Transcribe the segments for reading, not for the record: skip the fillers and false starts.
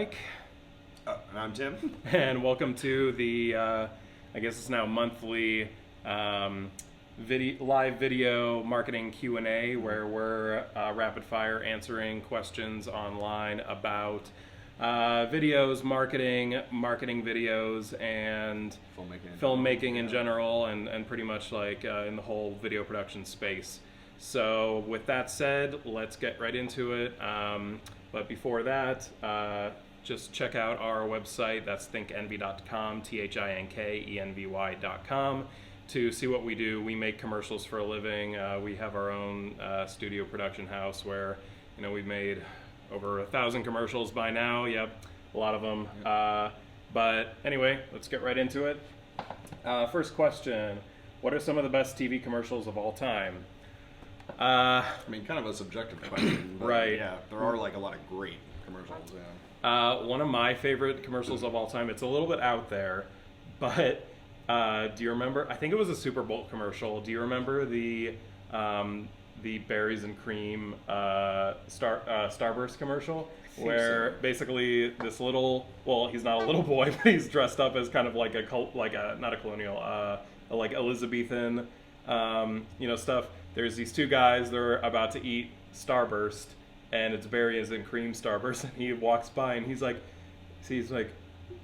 Mike. And I'm Tim. And welcome to the, I guess it's now monthly live video marketing Q&A, where we're rapid fire answering questions online about videos, marketing videos, and filmmaking in general, and pretty much like in the whole video production space. So with that said, let's get right into it. But before that, just check out our website. That's thinkenvy.com, thinkenvy.com, to see what we do. We make commercials for a living. We have our own studio production house where, we've made over 1,000 commercials by now. Yep, a lot of them. But anyway, let's get right into it. First question: what are some of the best TV commercials of all time? I mean, kind of a subjective question, but right? Yeah, there are like a lot of great commercials. Yeah. One of my favorite commercials of all time. It's a little bit out there, but do you remember? I think it was a Super Bowl commercial. Do you remember the berries and cream Starburst commerce where basically this little, well, he's not a little boy, but he's dressed up as kind of like not a colonial, like Elizabethan, stuff. There's these two guys, they're about to eat Starburst, and it's berries and cream Starburst, and he walks by and he's like,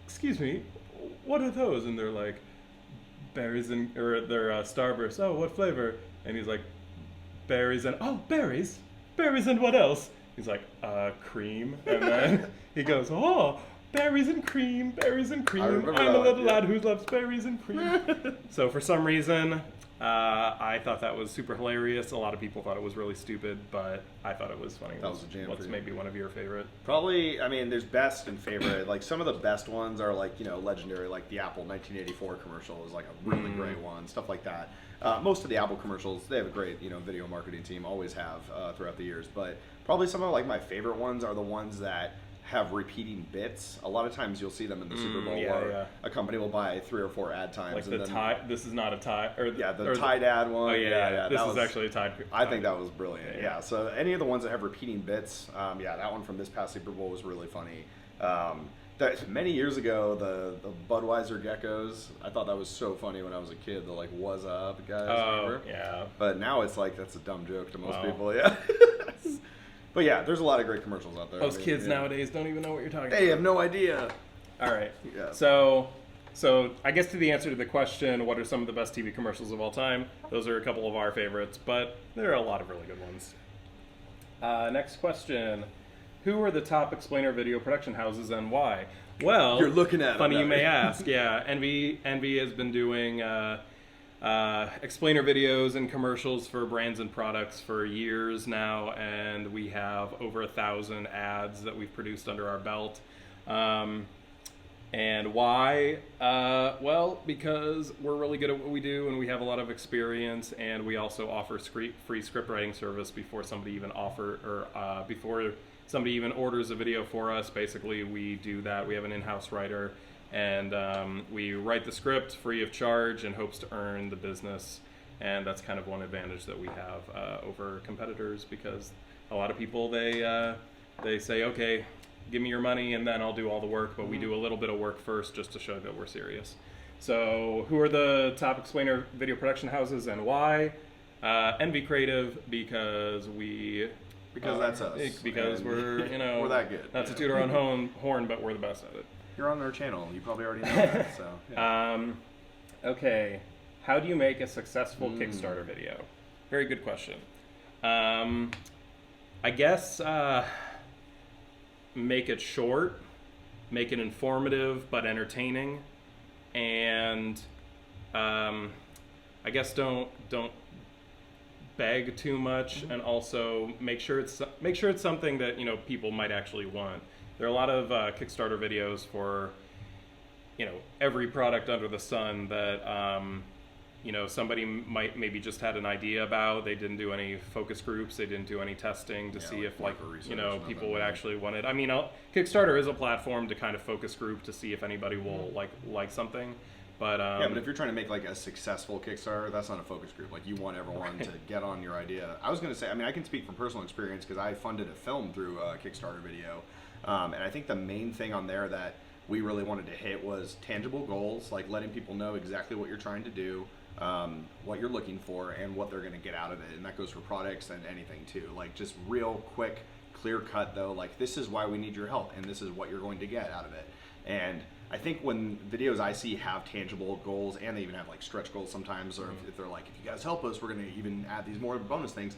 excuse me, what are those? And they're like, berries and, or they're Starburst. Oh, what flavor? And he's like, berries and what else? He's like, cream. And then he goes, oh, berries and cream. I'm a little lad who loves berries and cream. So for some reason, I thought that was super hilarious. A lot of people thought it was really stupid, but I thought it was funny. That was a jam. What's maybe one of your favorite? Probably, I mean, there's best and favorite. Like some of the best ones are like, legendary, like the Apple 1984 commercial is like a really great one, stuff like that. Most of the Apple commercials, they have a great, video marketing team, always have throughout the years. But probably some of like my favorite ones are the ones that have repeating bits. A lot of times you'll see them in the Super Bowl, where a company will buy 3 or 4 ad times. Like and the Tide. This is not a Tide. The Tide ad one. Oh yeah. This is actually a Tide. I think that was brilliant. Yeah. So any of the ones that have repeating bits, that one from this past Super Bowl was really funny. Many years ago, the Budweiser geckos, I thought that was so funny when I was a kid. The like, "What's up, guys?" Remember? Yeah. But now it's like that's a dumb joke to most people. Yeah. But yeah, there's a lot of great commercials out there. Most kids nowadays don't even know what you're talking about. They have no idea. All right. Yeah. So I guess to the answer to the question, what are some of the best TV commercials of all time? Those are a couple of our favorites, but there are a lot of really good ones. Next question: who are the top explainer video production houses and why? Well, you're looking at funny you may ask. Yeah, Envy has been doing explainer videos and commercials for brands and products for years now, and we have over 1,000 ads that we've produced under our belt. And why? Well, because we're really good at what we do and we have a lot of experience, and we also offer free script writing service before somebody even before somebody even orders a video for us. Basically, we do that. We have an in-house writer, and we write the script free of charge in hopes to earn the business. And that's kind of one advantage that we have over competitors, because a lot of people, they say, okay, give me your money and then I'll do all the work, but we do a little bit of work first just to show that we're serious. So who are the top explainer video production houses and why? Envy Creative, because that's us. Because we're, we're that good. Not to toot our own horn, but we're the best at it. You're on their channel. You probably already know that. So. Yeah. Okay. How do you make a successful Kickstarter video? Very good question. I guess make it short, make it informative but entertaining, and I guess don't beg too much, and also make sure it's something that people might actually want. There are a lot of Kickstarter videos for every product under the sun that somebody might maybe just had an idea about. They didn't do any focus groups, they didn't do any testing to see if people would actually want it. I mean, Kickstarter is a platform to kind of focus group to see if anybody will like something. But but if you're trying to make like a successful Kickstarter, that's not a focus group. Like, you want everyone to get on your idea. I was going to say, I mean, I can speak from personal experience because I funded a film through a Kickstarter video. And I think the main thing on there that we really wanted to hit was tangible goals, like letting people know exactly what you're trying to do, what you're looking for, and what they're going to get out of it. And that goes for products and anything too. Like just real quick, clear cut though, like this is why we need your help and this is what you're going to get out of it. And I think when videos I see have tangible goals, and they even have like stretch goals sometimes, or if they're like, if you guys help us, we're going to even add these more bonus things.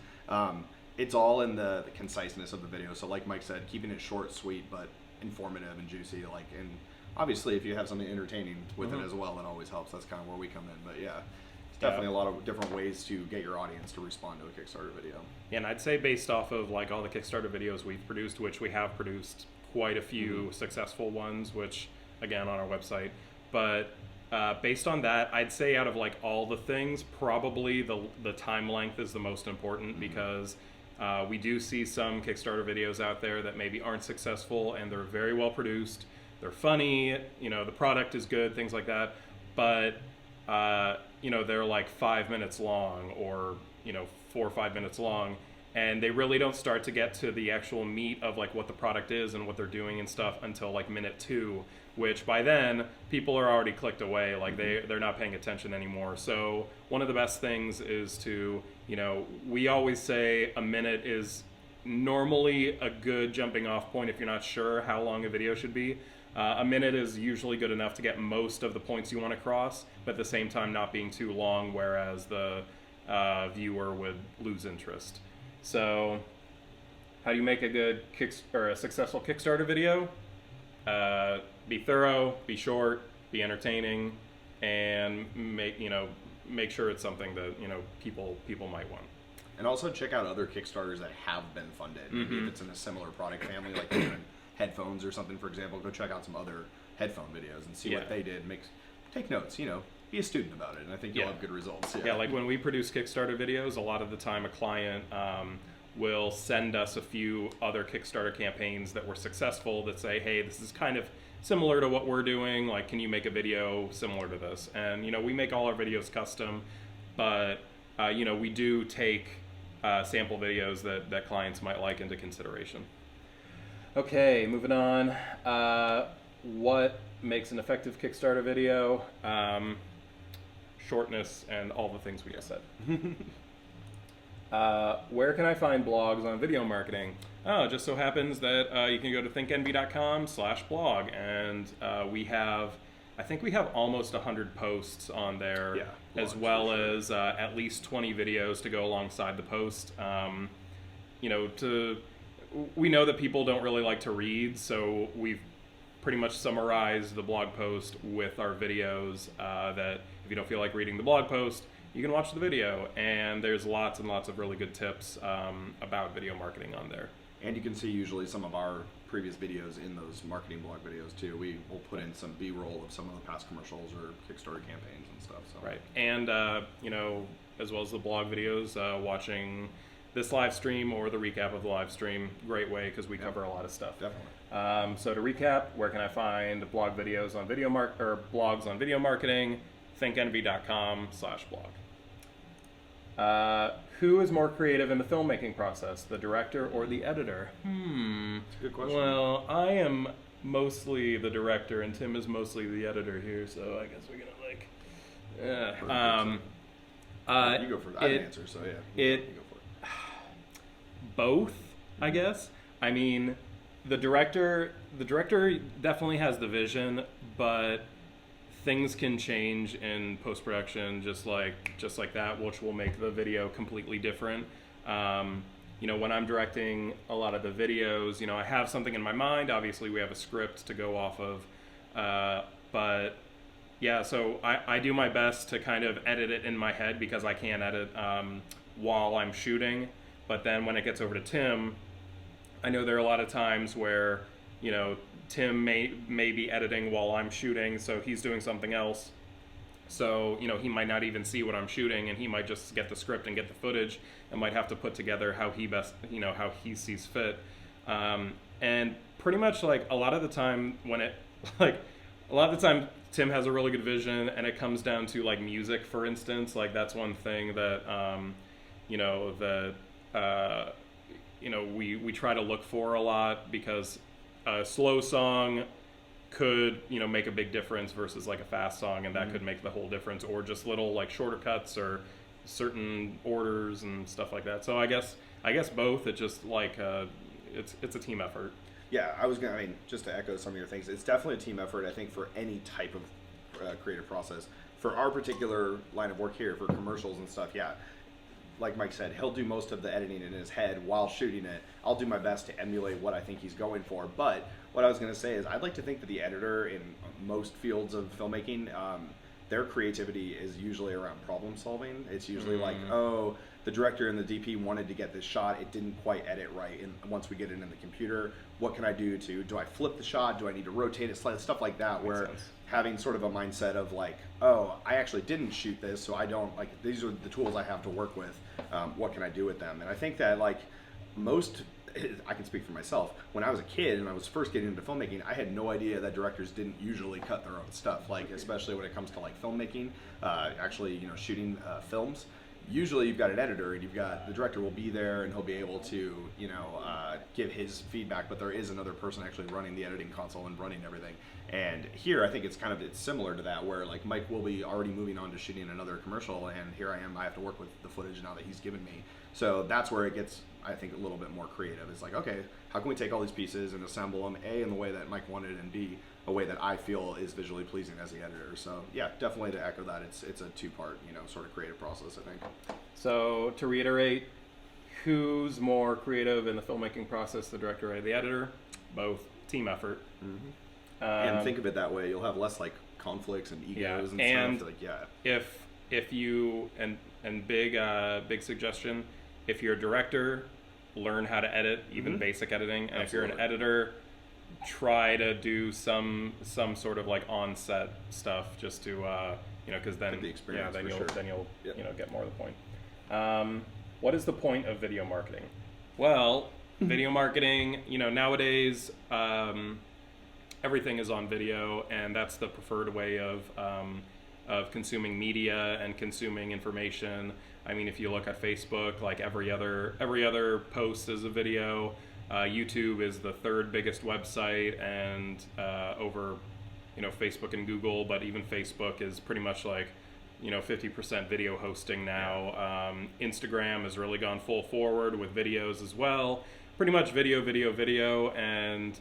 It's all in the conciseness of the video. So like Mike said, keeping it short, sweet, but informative and juicy. Like, and obviously if you have something entertaining with it as well, that always helps. That's kind of where we come in. But yeah, it's definitely a lot of different ways to get your audience to respond to a Kickstarter video. Yeah, and I'd say based off of like all the Kickstarter videos we've produced, which we have produced quite a few successful ones, which again on our website, but based on that, I'd say out of like all the things, probably the time length is the most important, because we do see some Kickstarter videos out there that maybe aren't successful and they're very well produced, they're funny, you know, the product is good, things like that, but you know, they're like 5 minutes long, or you know, 4 or 5 minutes long, and they really don't start to get to the actual meat of like what the product is and what they're doing and stuff until like minute 2, which by then people are already clicked away, like they're not paying attention anymore. So one of the best things is to, you know, we always say a minute is normally a good jumping off point if you're not sure how long a video should be. A minute is usually good enough to get most of the points you want to cross, but at the same time not being too long, whereas the viewer would lose interest. So how do you make a good a successful Kickstarter video? Be thorough, be short, be entertaining, and make sure it's something that, you know, people might want. And also check out other Kickstarters that have been funded. Maybe if it's in a similar product family, like doing headphones or something, for example, go check out some other headphone videos and see what they did. Take notes, you know, be a student about it, and I think you'll have good results. Yeah, like when we produce Kickstarter videos, a lot of the time a client will send us a few other Kickstarter campaigns that were successful that say, hey, this is kind of similar to what we're doing, like, can you make a video similar to this? And, you know, we make all our videos custom, but, you know, we do take sample videos that clients might like into consideration. Okay, moving on. What makes an effective Kickstarter video? Shortness and all the things we just said. Where can I find blogs on video marketing? Oh, it just so happens that you can go to thinkenvy.com/blog, and I think we have almost 100 posts on there, as well as at least 20 videos to go alongside the post. You know, we know that people don't really like to read, so we've pretty much summarized the blog post with our videos, that if you don't feel like reading the blog post, you can watch the video, and there's lots and lots of really good tips about video marketing on there. And you can see usually some of our previous videos in those marketing blog videos too. We will put in some B-roll of some of the past commercials or Kickstarter campaigns and stuff. So. Right, and you know, as well as the blog videos, watching this live stream or the recap of the live stream, great way, because we cover a lot of stuff. Definitely. So to recap, where can I find blog videos on video blogs on video marketing? thinkenvy.com/blog. Who is more creative in the filmmaking process, the director or the editor? That's a good question. Well, I am mostly the director, and Tim is mostly the editor here, so I guess we're gonna you go for it. I have an answer, so yeah. You go for it. Both, I guess. I mean, the director definitely has the vision, but things can change in post-production just like that, which will make the video completely different. You know, when I'm directing a lot of the videos, you know, I have something in my mind. Obviously, we have a script to go off of, but yeah, so I do my best to kind of edit it in my head, because I can't edit while I'm shooting. But then when it gets over to Tim, I know there are a lot of times where, you know, Tim may be editing while I'm shooting, so he's doing something else. So, you know, he might not even see what I'm shooting, and he might just get the script and get the footage, and might have to put together how he sees fit. And pretty much, like, a lot of the time Tim has a really good vision, and it comes down to like music, for instance. Like, that's one thing that we try to look for a lot, because a slow song could, you know, make a big difference versus like a fast song, and that could make the whole difference, or just little like shorter cuts or certain orders and stuff like that. So I guess both. It's just like it's a team effort. Yeah, I mean, just to echo some of your things, it's definitely a team effort, I think, for any type of creative process. For our particular line of work here, for commercials and stuff, yeah, like Mike said, he'll do most of the editing in his head while shooting it. I'll do my best to emulate what I think he's going for. But what I was going to say is I'd like to think that the editor in most fields of filmmaking, their creativity is usually around problem solving. It's usually like, oh, the director and the DP wanted to get this shot. It didn't quite edit right. And once we get it in the computer, what can I do I flip the shot? Do I need to rotate it slightly? Stuff like that, where having sort of a mindset of like, oh, I actually didn't shoot this, so I don't, like, these are the tools I have to work with. What can I do with them? And I think that, like, I can speak for myself. When I was a kid and I was first getting into filmmaking, I had no idea that directors didn't usually cut their own stuff, like, especially when it comes to like filmmaking, actually, you know, shooting films. Usually you've got an editor and the director will be there and he'll be able to, you know, give his feedback, but there is another person actually running the editing console and running everything. And here I think it's similar to that, where like Mike will be already moving on to shooting another commercial, and here I am, I have to work with the footage now that he's given me. So that's where it gets, I think, a little bit more creative. It's like, okay, how can we take all these pieces and assemble them, A, in the way that Mike wanted, and B, a way that I feel is visually pleasing as the editor. So yeah, definitely to echo that, it's a two-part, you know, sort of creative process, I think. So to reiterate, who's more creative in the filmmaking process, the director or the editor? Both. Team effort. And think of it that way, you'll have less like conflicts and egos and stuff. Like, if you and big suggestion, if you're a director, learn how to edit, even basic editing, and if you're an editor, try to do some sort of like on-set stuff just to you know, because then the experience, then you'll you know, get more of the point. What is the point of video marketing? Well, video marketing, you know, nowadays everything is on video, and that's the preferred way of consuming media and consuming information. I mean, if you look at Facebook, like every other post is a video. YouTube is the third biggest website, and over, you know, Facebook and Google, but even Facebook is pretty much like, you know, 50% video hosting now. Instagram has really gone full forward with videos as well. Pretty much video, and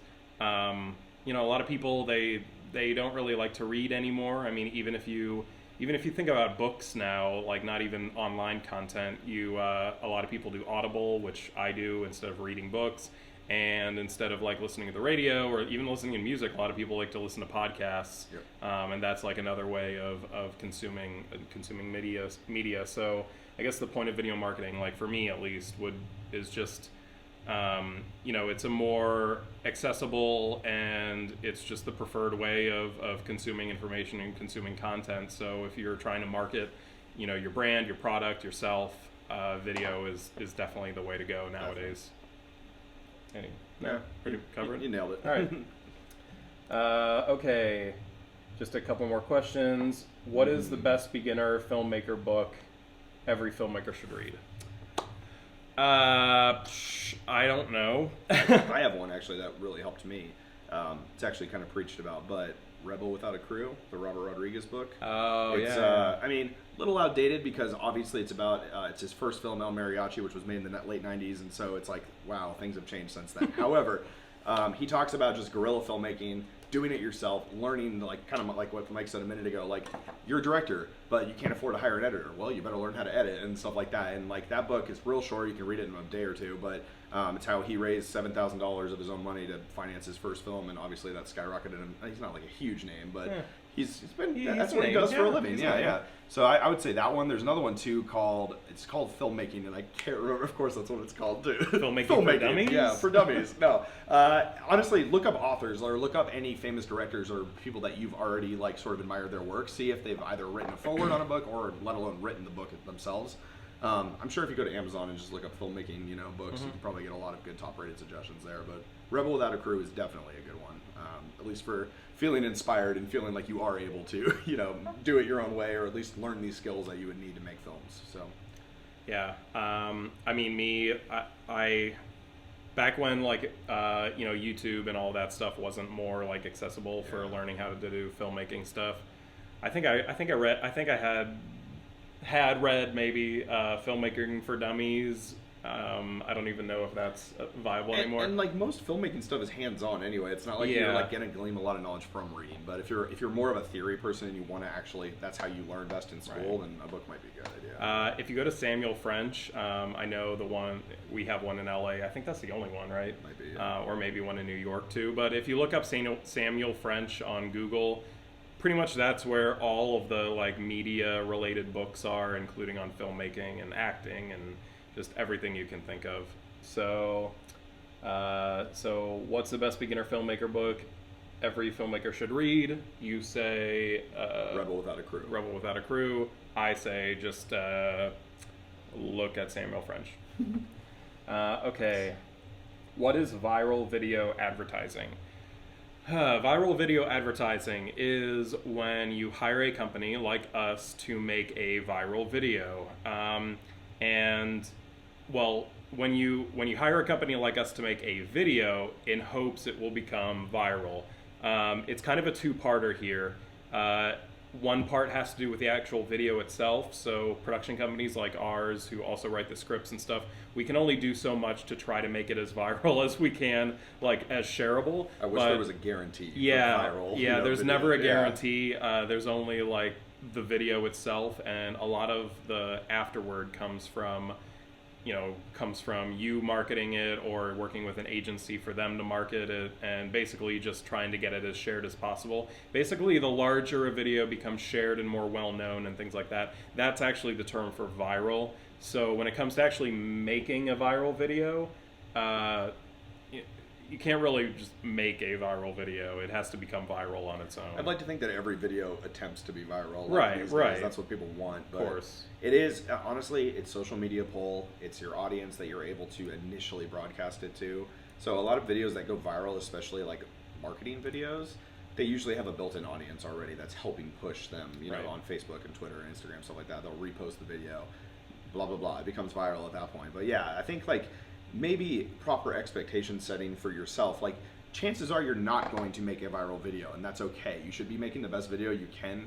you know, a lot of people, they don't really like to read anymore. I mean, even if you think about books now, like not even online content, a lot of people do Audible, which I do, instead of reading books. And instead of like listening to the radio or even listening to music, a lot of people like to listen to podcasts. And that's like another way of consuming media. So I guess the point of video marketing, like for me at least, is just, you know, it's a more accessible, and it's just the preferred way of consuming information and consuming content. So if you're trying to market, you know, your brand, your product, yourself, video is definitely the way to go nowadays. Pretty covered? You nailed it. All right. Okay, just a couple more questions. What is the best beginner filmmaker book every filmmaker should read? I don't know. I have one actually that really helped me. It's actually kind of preached about, but Rebel Without a Crew, the Robert Rodriguez book. I mean, a little outdated because obviously it's about it's his first film, El Mariachi, which was made in the late 90s, and so it's like, wow, things have changed since then. However, he talks about just guerrilla filmmaking, doing it yourself, learning, like kind of like what Mike said a minute ago, like you're a director, but you can't afford to hire an editor. Well, you better learn how to edit and stuff like that. And like that book is real short. You can read it in a day or two, but it's how he raised $7,000 of his own money to finance his first film, and obviously that skyrocketed him. He's not like a huge name, but that's what he does for a living. Yeah. So I would say that one. There's another one too called Filmmaking, and I can't remember. Of course, that's what it's called too. Filmmaking for dummies. Yeah, for dummies. No, honestly, look up authors or look up any famous directors or people that you've already like sort of admired their work. See if they've either written a foreword on a book or let alone written the book themselves. I'm sure if you go to Amazon and just look up filmmaking, you know, books, you can probably get a lot of good top-rated suggestions there. But Rebel Without a Crew is definitely a good one, at least for feeling inspired and feeling like you are able to, you know, do it your own way, or at least learn these skills that you would need to make films. So, yeah, I mean, back when like YouTube and all that stuff wasn't more like accessible for learning how to do filmmaking stuff. I think I had read maybe Filmmaking for Dummies. I don't even know if that's viable anymore. And like most filmmaking stuff is hands-on anyway. It's not like you're like gonna glean a lot of knowledge from reading. But if you're more of a theory person and you want to actually, that's how you learn best in school, then a book might be a good idea. If you go to Samuel French, I know we have one in LA. I think that's the only one, right? Might be, yeah. Or maybe one in New York too. But if you look up Samuel French on Google, pretty much that's where all of the like media related books are, including on filmmaking and acting and just everything you can think of. So what's the best beginner filmmaker book every filmmaker should read? You say Rebel Without a Crew. Rebel Without a Crew. I say just look at Samuel French. Okay. What is viral video advertising? Viral video advertising is when you hire a company like us to make a viral video. When you hire a company like us to make a video in hopes it will become viral, it's kind of a two-parter here. One part has to do with the actual video itself. So production companies like ours, who also write the scripts and stuff, we can only do so much to try to make it as viral as we can, like as shareable. I wish there was a guarantee. Yeah, for viral, there's video. never a guarantee. There's only like the video itself, and a lot of the afterward comes from you marketing it or working with an agency for them to market it, and basically just trying to get it as shared as possible. Basically, the larger a video becomes shared and more well-known and things like that, that's actually the term for viral. So when it comes to actually making a viral video, you can't really just make a viral video. It has to become viral on its own. I'd like to think that every video attempts to be viral. Right. That's what people want. But of course. It is, honestly, it's social media pull. It's your audience that you're able to initially broadcast it to. So a lot of videos that go viral, especially like marketing videos, they usually have a built-in audience already that's helping push them, on Facebook and Twitter and Instagram, stuff like that. They'll repost the video, blah, blah, blah. It becomes viral at that point. But yeah, I think like maybe proper expectation setting for yourself. Like, chances are you're not going to make a viral video, and that's okay. You should be making the best video you can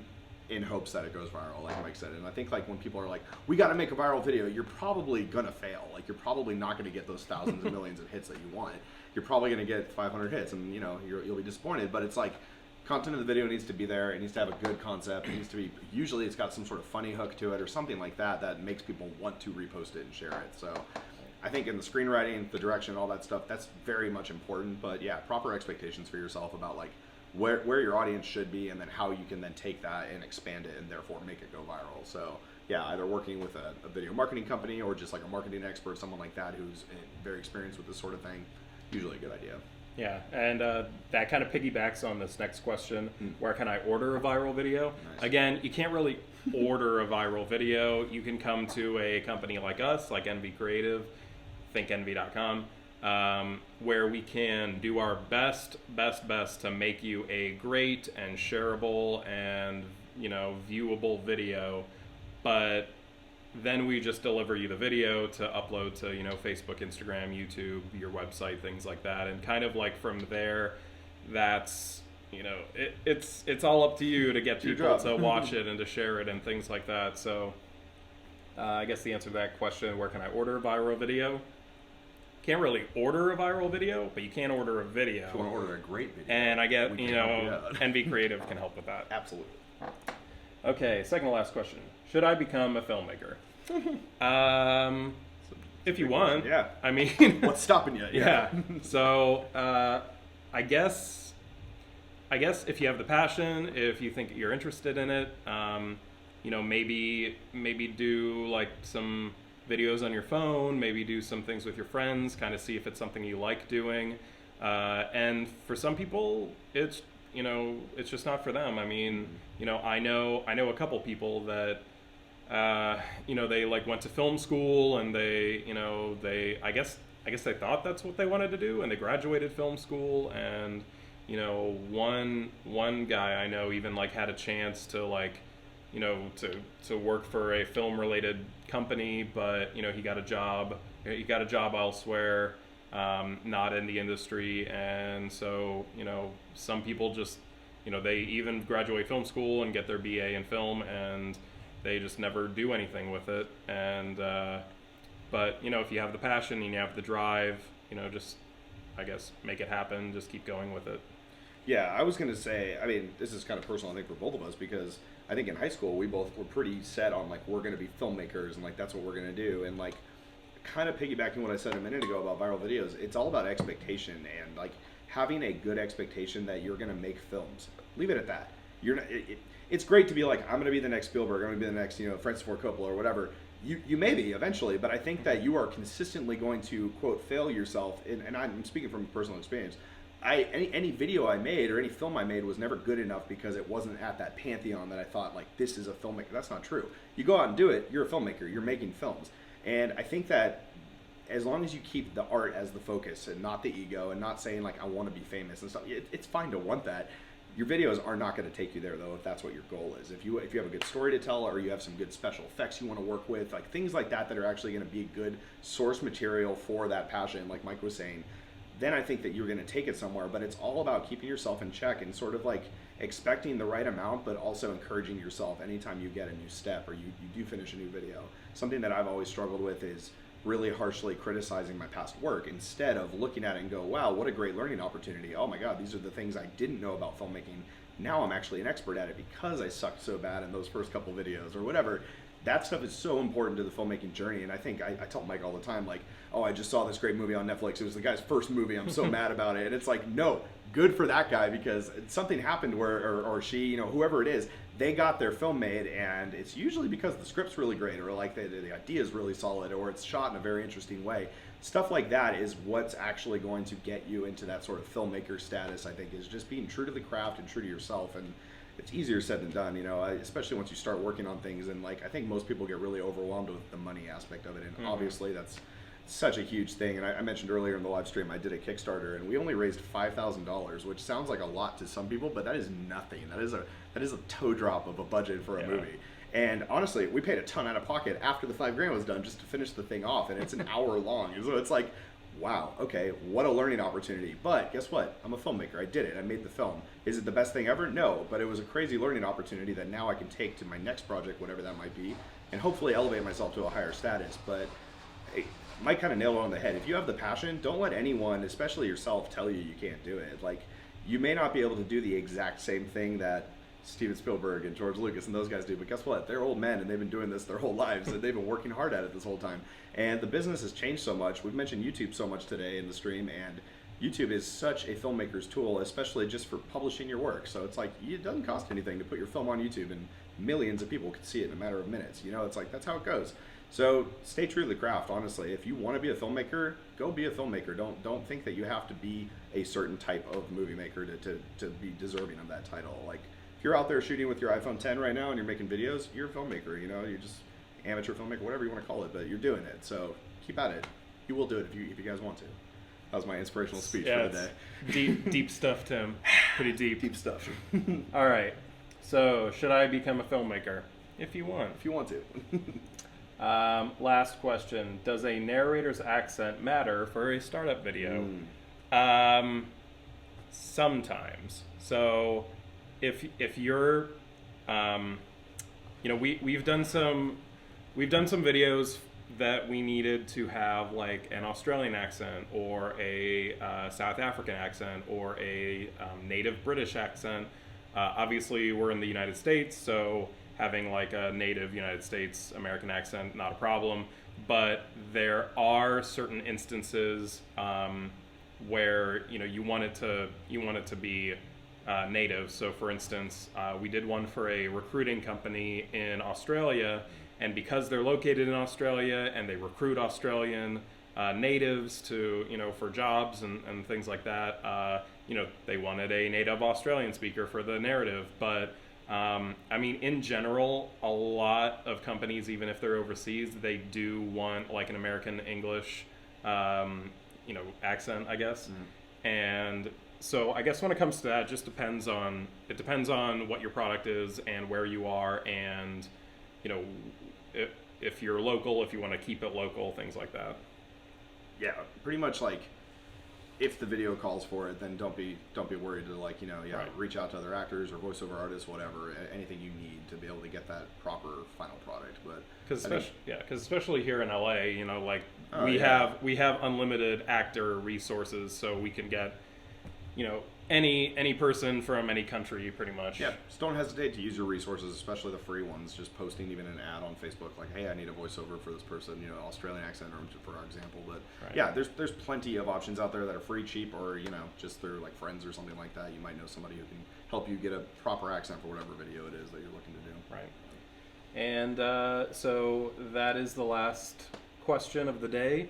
in hopes that it goes viral, like Mike said. And I think like when people are like, we got to make a viral video, you're probably gonna fail. Like, you're probably not gonna get those thousands and millions of hits that you want. You're probably gonna get 500 hits, and you'll be disappointed. But it's like, content of the video needs to be there. It needs to have a good concept. It needs to be, usually it's got some sort of funny hook to it or something like that that makes people want to repost it and share it. So I think in the screenwriting, the direction, all that stuff, that's very much important. But yeah, proper expectations for yourself about like where your audience should be, and then how you can then take that and expand it and therefore make it go viral. So yeah, either working with a video marketing company or just like a marketing expert, someone like that who's very experienced with this sort of thing, usually a good idea. Yeah, and that kind of piggybacks on this next question. Where can I order a viral video? Nice. Again, you can't really order a viral video. You can come to a company like us, like NV Creative, thinkenvy.com, where we can do our best to make you a great and shareable and viewable video, but then we just deliver you the video to upload to Facebook, Instagram, YouTube, your website, things like that. And kind of like from there, that's it's all up to you to get people to watch it and to share it and things like that. So I guess the answer to that question, where can I order a viral video? Can't really order a viral video, but you can order a video. If you want to order a great video, and I get NV Creative can help with that. Absolutely. Okay, second to last question. Should I become a filmmaker? If you want. Yeah. I mean, what's stopping you? Yeah. So I guess if you have the passion, if you think you're interested in it, maybe do like some videos on your phone, maybe do some things with your friends, kind of see if it's something you like doing. And for some people, it's just not for them. I mean, I know a couple people that they like went to film school, and they I guess they thought that's what they wanted to do, and they graduated film school, and one guy I know even like had a chance to like to work for a film related company, but he got a job elsewhere, not in the industry. And so, some people just, they even graduate film school and get their BA in film, and they just never do anything with it. And, but, if you have the passion and you have the drive, just, I guess, make it happen, just keep going with it. Yeah, I was going to say, I mean, this is kind of personal, I think, for both of us, because I think in high school, we both were pretty set on, like, we're going to be filmmakers, and, like, that's what we're going to do. And, like, kind of piggybacking what I said a minute ago about viral videos, it's all about expectation and, like, having a good expectation that you're going to make films. Leave it at that. You're not, it's great to be like, I'm going to be the next Spielberg, I'm going to be the next, Francis Ford Coppola or whatever. You may be eventually, but I think that you are consistently going to, quote, fail yourself. And I'm speaking from personal experience. Any video I made or any film I made was never good enough because it wasn't at that pantheon that I thought, like, this is a filmmaker. That's not true. You go out and do it, you're a filmmaker. You're making films. And I think that as long as you keep the art as the focus and not the ego and not saying, like, I want to be famous and stuff, it's fine to want that. Your videos are not going to take you there, though, if that's what your goal is. If you have a good story to tell, or you have some good special effects you want to work with, like things like that are actually going to be good source material for that passion, like Mike was saying, then I think that you're going to take it somewhere. But it's all about keeping yourself in check and sort of like expecting the right amount, but also encouraging yourself anytime you get a new step or you do finish a new video. Something that I've always struggled with is really harshly criticizing my past work instead of looking at it and go, wow, what a great learning opportunity. Oh my God, these are the things I didn't know about filmmaking. Now I'm actually an expert at it because I sucked so bad in those first couple videos or whatever. That stuff is so important to the filmmaking journey. And I think I tell Mike all the time, like, oh, I just saw this great movie on Netflix. It was the guy's first movie. I'm so mad about it. And it's like, no, good for that guy because something happened where, or she, whoever it is, they got their film made, and it's usually because the script's really great or like the idea is really solid or it's shot in a very interesting way. Stuff like that is what's actually going to get you into that sort of filmmaker status, I think, is just being true to the craft and true to yourself. And it's easier said than done, especially once you start working on things. And like, I think most people get really overwhelmed with the money aspect of it. And obviously that's such a huge thing. And I mentioned earlier in the live stream, I did a Kickstarter and we only raised $5,000, which sounds like a lot to some people, but that is nothing. That is a toe drop of a budget for a movie. And honestly, we paid a ton out of pocket after the $5,000 was done just to finish the thing off. And it's an hour long. So it's like, wow, okay, what a learning opportunity. But guess what? I'm a filmmaker. I did it. I made the film. Is it the best thing ever? No, but it was a crazy learning opportunity that now I can take to my next project, whatever that might be, and hopefully elevate myself to a higher status. But Mike kind of nailed it on the head. If you have the passion, don't let anyone, especially yourself, tell you can't do it. Like, you may not be able to do the exact same thing that Steven Spielberg and George Lucas and those guys do, but guess what? They're old men and they've been doing this their whole lives and they've been working hard at it this whole time. And the business has changed so much. We've mentioned YouTube so much today in the stream, and YouTube is such a filmmaker's tool, especially just for publishing your work. So it's like, it doesn't cost anything to put your film on YouTube and millions of people can see it in a matter of minutes. It's like, that's how it goes. So stay true to the craft, honestly. If you want to be a filmmaker, go be a filmmaker. Don't think that you have to be a certain type of movie maker to be deserving of that title. Like, if you're out there shooting with your iPhone 10 right now and you're making videos, you're a filmmaker, you're just amateur filmmaker, whatever you want to call it, but you're doing it. So keep at it. You will do it if you guys want to. That was my inspirational speech for the day. Deep stuff, Tim. Pretty deep. Deep stuff. All right. So, should I become a filmmaker? If you want. If you want to. Last question. Does a narrator's accent matter for a startup video? Sometimes. So, if you're, we've done some videos that we needed to have like an Australian accent or a South African accent or a native British accent. Obviously, we're in the United States, so having like a native United States American accent, not a problem. But there are certain instances where you want it to be native. So, for instance, we did one for a recruiting company in Australia, and because they're located in Australia and they recruit Australian natives to for jobs and things like that, they wanted a native Australian speaker for the narrative. But in general, a lot of companies, even if they're overseas, they do want like an American English, accent, I guess. And so I guess when it comes to that, it depends on what your product is and where you are, and if you're local, if you want to keep it local, things like that. Yeah, pretty much like if the video calls for it, then don't be worried to like Right. reach out to other actors or voiceover artists, whatever, anything you need to be able to get that proper final product. But because especially here in LA, like Oh, we yeah. have unlimited actor resources, so we can get any person from any country pretty much. yeah, just don't hesitate to use your resources, especially the free ones. Just posting even an ad on Facebook, like, hey, I need a voiceover for this person, Australian accent, or for example. But Right. yeah, there's plenty of options out there that are free, cheap, or just through like friends or something like that. You might know somebody who can help you get a proper accent for whatever video it is that you're looking to do. Right. And so that is the last question of the day.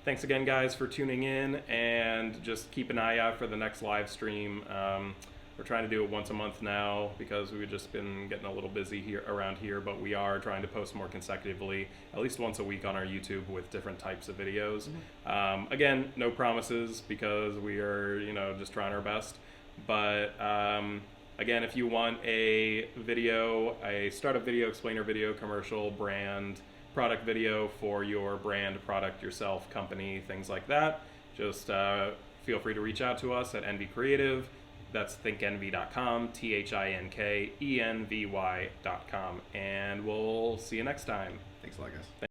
Thanks again, guys, for tuning in, and just keep an eye out for the next live stream. We're trying to do it once a month now because we've just been getting a little busy around here, but we are trying to post more consecutively, at least once a week on our YouTube with different types of videos. Again, no promises because we are, just trying our best. But again, if you want a startup video, explainer video, commercial, brand, product video for your brand, product, yourself, company, things like that, just feel free to reach out to us at Envy Creative. That's thinkenvy.com, THINKENVY.com. And we'll see you next time. Thanks a lot, guys.